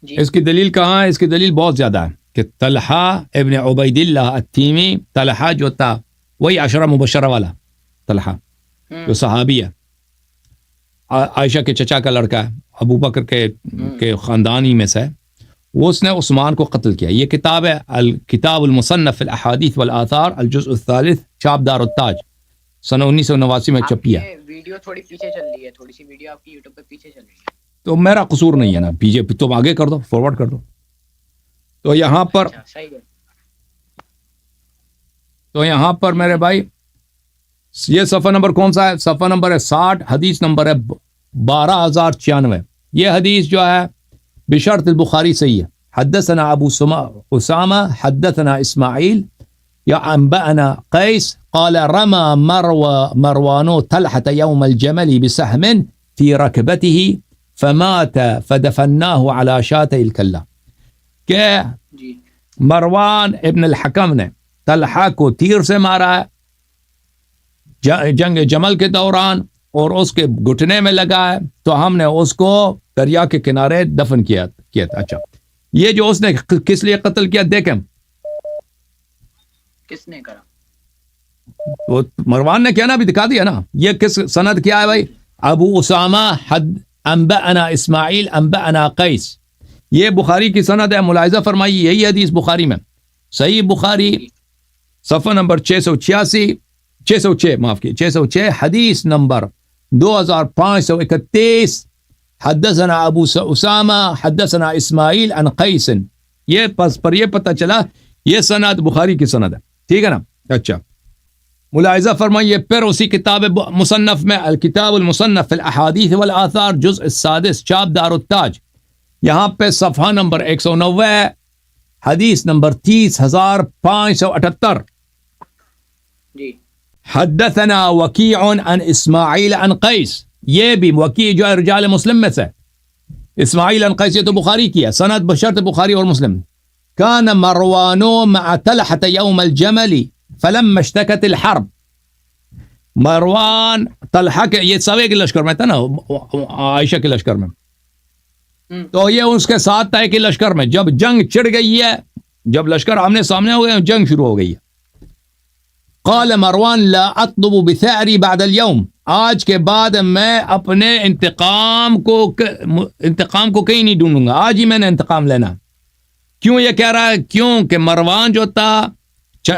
اس کی دلیل کہاں ہے؟ اس کی دلیل بہت زیادہ ہے کہ طلحہ ابن عبید اللہ التیمی، طلحہ جو تھا وہی عشرہ مبشرہ والا طلحہ جو صحابی ہے، عائشہ کے چچا کا لڑکا ہے، ابو بکر کے خاندان ہی میں سے، وہ اس نے عثمان کو قتل کیا۔ یہ کتاب ہے الکتاب المصنف فی الاحادیث والآثار الجزء الثالث، چھاپ دار التاج، سن 1989 میں چھپی ہے۔ ویڈیو تھوڑی پیچھے چل رہی ہے، تھوڑی سی ویڈیو آپ کی یوٹیوب پہ پیچھے چل رہی ہے، تو میرا قصور نہیں ہے نا، پیچھے تم آگے کر دو، فارورڈ کر دو۔ تو یہاں پر میرے بھائی یہ صفحہ نمبر کون سا ہے؟ صفحہ نمبر ہے 60، حدیث نمبر ہے 12096۔ یہ حدیث جو ہے بشرط البخاری صحیح ہے۔ حدثنا ابو اسامہ حدثنا اسماعیل یا انبأنا قیس قال رمى مروان طلحة يوم الجمل بسهم في ركبته فمات فدفناه على شاطئ الكلہ، کہ مروان ابن الحکم نے طلحہ کو تیر سے مارا ہے جنگ جمل کے دوران، اور اس کے گھٹنے میں لگا ہے، تو ہم نے اس کو دریا کے کنارے دفن کیا تھا۔ اچھا، یہ جو اس نے کس لیے قتل کیا دیکھیں، کس نے کرا؟ وہ مروان نے کیا نا، ابھی دکھا دیا نا۔ یہ کس سند کیا ہے بھائی؟ ابو اسامہ انبأنا اسماعیل انبأنا قیس، یہ بخاری کی سند ہے۔ ملاحظہ فرمائیے، یہی حدیث بخاری میں، صحیح بخاری صفحہ نمبر 606 معاف کی 606، حدیث نمبر 2531، حدثنا ابو اسامہ حدثنا اسماعیل عن قیس۔ یہ پر یہ پتہ چلا یہ سند بخاری کی سند ہے، ٹھیک ہے نا۔ اچھا، ملاحظہ فرمائیے پھر اسی کتاب مصنف میں الکتاب المصنف فی الاحادیث والآثار جزء السادس، چھاپ دار التاج، یہاں پہ صفحہ نمبر 190، حدیث نمبر 30578، جی، حدثنا وکیع عن اسماعیل عن قیس۔ یہ بھی وکیع جو ہے رجال مسلم میں سے، اسماعیل عن قیس، یہ تو بخاری کی ہے، سند بشرط بخاری اور مسلم۔ کان مروان مع طلحة یوم الجمل فلما اشتکت الحرب، مروان طلحہ کے، یہ سوے کے لشکر میں تھا نا، عائشہ کے لشکر میں، تو یہ اس کے ساتھ تھا کہ لشکر میں جب جنگ چڑھ گئی ہے، جب لشکر آمنے سامنے ہو گئے، جنگ شروع ہو گئی ہے، قال مروان لا اطلب بثأری بعد اليوم، آج کے بعد میں اپنے انتقام کو کہیں نہیں ڈھونڈوں گا، آج ہی میں نے انتقام لینا۔ کیوں یہ کہہ رہا ہے؟ کیوں کہ مروان جو تھا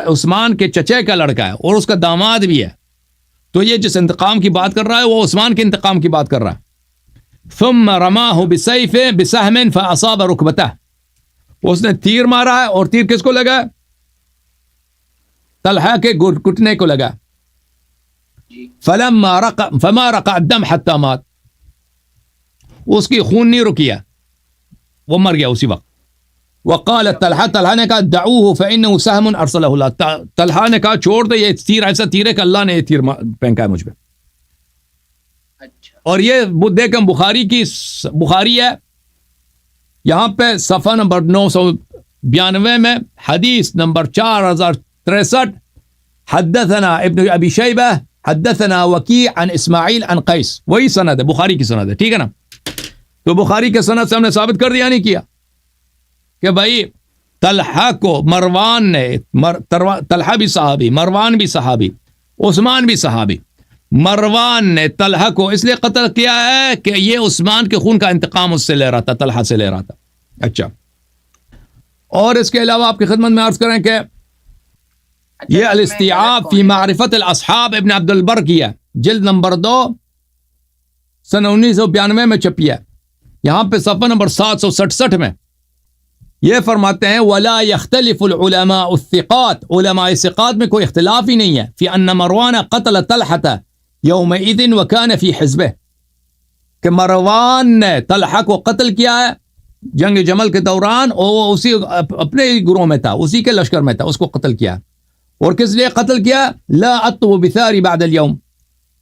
عثمان کے چچے کا لڑکا ہے اور اس کا داماد بھی ہے، تو یہ جس انتقام کی بات کر رہا ہے وہ عثمان کے انتقام کی بات کر رہا ہے۔ ثم رماه بسیف بسهم فاصاب رکبته، اس نے تیر مارا ہے، اور تیر کس کو لگا؟ طلحہ کے گھٹنے کو لگا۔ فما رقع الدم حتى مات، اس کی خون نہیں رکیا، وہ مر گیا اسی وقت۔ وقال طلحہ نے کہا دعوه فانه سهم ارسله الله، طلحہ نے کہا چھوڑ دو، یہ تیر ایسا تیر ہے کہ اللہ نے یہ تیر پھینکا ہے مجھ پہ۔ اور یہ دیکھیں بخاری ہے، یہاں پہ صفحہ نمبر 992 میں حدیث نمبر 4063، حدثنا ابن ابی شیبہ حدثنا وکیع عن اسماعیل عن قیس، وہی سند ہے، بخاری کی سند ہے، ٹھیک ہے نا۔ تو بخاری کے سند سے ہم نے ثابت کر دیا نہیں کیا کہ بھائی طلحہ کو مروان نے، طلحہ بھی صحابی، مروان بھی صحابی، عثمان بھی صحابی، مروان نے طلحہ کو اس لیے قتل کیا ہے کہ یہ عثمان کے خون کا انتقام اس سے لے رہا تھا، طلحہ سے لے رہا تھا۔ اچھا، اور اس کے علاوہ آپ کی خدمت میں عرض کریں کہ یہ الاستیعاب فی معرفت الاصحاب ابن عبد البر کی ہے، جلد نمبر 2 سن 1992 میں چھپی ہے، یہاں پہ صفحہ نمبر 767 میں یہ فرماتے ہیں ولا يختلف العلماء الثقات، علماء ثقات میں کوئی اختلاف ہی نہیں ہے فی ان مروان قتل طلحہ یومئذ وکان فی حزبہ، کہ مروان نے طلحہ کو قتل کیا ہے جنگ جمل کے دوران، اور وہ اسی اپنے گروہ میں تھا، اسی کے لشکر میں تھا، اس کو قتل کیا۔ اور کس لیے قتل کیا؟ لا اطلب بثاری بعد اليوم،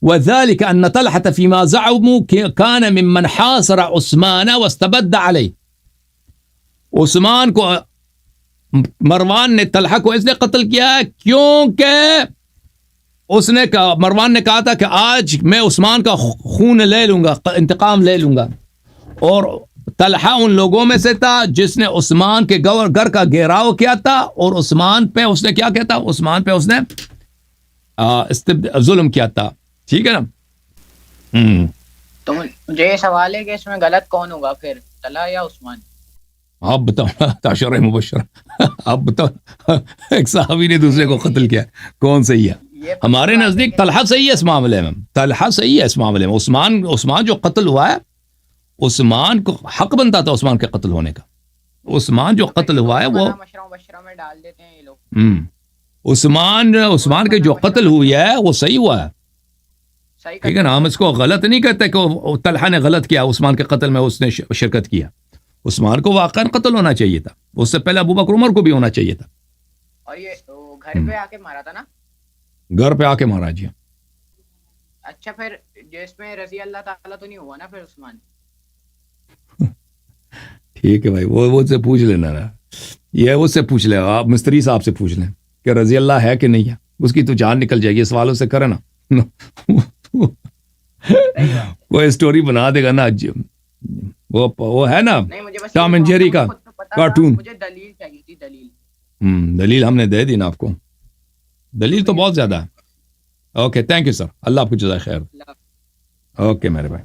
وذلك ان طلحة فيما زعموا كان ممن حاصر عثمان واستبد عليه، عثمان کو مروان نے طلحہ کو اس لیے قتل کیا ہے کیونکہ اس نے کہا، مروان نے کہا تھا کہ آج میں عثمان کا خون لے لوں گا، انتقام لے لوں گا، اور طلحہ ان لوگوں میں سے تھا جس نے عثمان کے گھر کا گھیراؤ کیا تھا اور عثمان پہ اس نے کیا کیا تھا؟ عثمان پہ اس نے ظلم کیا تھا. ٹھیک ہے نا. تو مجھے یہ سوال ہے کہ اس میں غلط کون ہوگا پھر، طلحہ یا عثمان؟ آپ بتاؤ. تاشر مبشر آپ بتاؤ. ایک صحابی نے دوسرے کو قتل کیا، کون صحیح ہے؟ ہمارے نزدیک طلحہ صحیح ہے اس معاملے میں. طلحہ صحیح ہے اس معاملے میں. عثمان جو قتل ہوا ہے، عثمان کو حق بنتا تھا عثمان کے قتل ہونے کا. عثمان جو قتل ہوا ہے وہ مشرہ میں ڈال دیتے ہیں یہ لوگ. عثمان کے جو قتل ہوئی ہے وہ صحیح ہوا ہے. ٹھیک ہے نا. ہم اس کو غلط نہیں کہتے کہ طلحہ نے غلط کیا، عثمان کے قتل میں اس نے شرکت کیا. عثمان کو واقعا قتل ہونا چاہیے تھا. اس سے پہلے ابو بکر عمر کو بھی ہونا چاہیے تھا. اور یہ گھر پہ آ کے مارا تھا نا؟ گھر پہ آ کے مارا جی. اچھا پھر جس میں رضی اللہ تعالیٰ تو نہیں ہوا نا پھر عثمان؟ ٹھیک ہے بھائی، وہ سے پوچھ لینا نا. یہ اس سے پوچھ لے، آپ مستری صاحب سے پوچھ لیں کہ رضی اللہ ہے کہ نہیں ہے. اس کی تو جان نکل جائے گی سوالوں سے. کرے نا وہ اسٹوری بنا دے گا نا. وہ ہے نا ٹام اینڈ جیری کا کارٹون. مجھے دلیل چاہیے تھی، دلیل. دلیل ہم نے دے دی نا آپ کو. دلیل تو بہت زیادہ ہے. Okay thank you sir. اللہ آپ کو جزائے خیر. اوکے میرے بھائی.